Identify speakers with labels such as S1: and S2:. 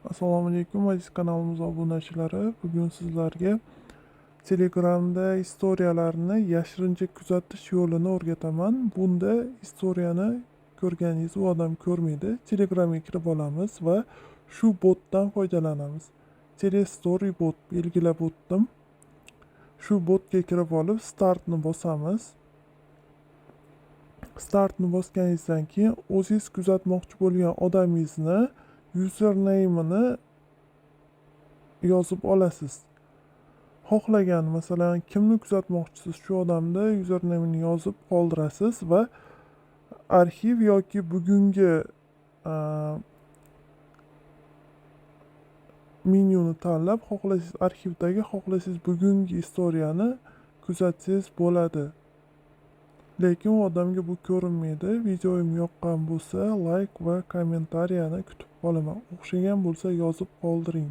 S1: Assalomu alaykum aziz kanalimiz obunachilari. Bugun sizlarga Telegramda istoriyalarni yashirincha kuzatish yo'lini o'rgataman. Bunda istoriyani ko'rganingiz u odam ko'rmaydi. Telegramga kirib olamiz va shu botdan foydalanamiz. Telestory bot belgilab o'tdim. Shu botga kirib olib startni bosamiz. Startni bosganingizdan keyin o'zingiz kuzatmoqchi bo'lgan odamingizni username'ini yozib olasiz. Xohlagan, masalan, kimni kuzatmoqchisiz, shu odamda username'ni yozib qoldirasiz va arxiv yoki bugungi menyuni tanlab, xohlasangiz arxivdagi, xohlasangiz bugungi istoriyani kuzatsangiz bo'ladi. Lekin u odamga bu ko'rinmaydi. Videoim yoqqan bo'lsa, like va kommentariyani kutib qolaman. O'xshagan bo'lsa yozib qoldiring.